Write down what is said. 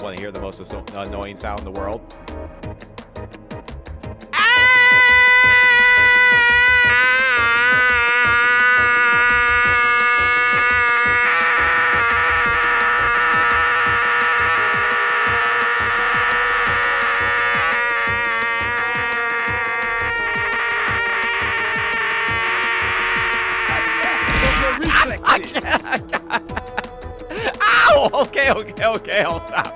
Want to hear the most annoying sound in the world? Ow! Okay, I'll stop.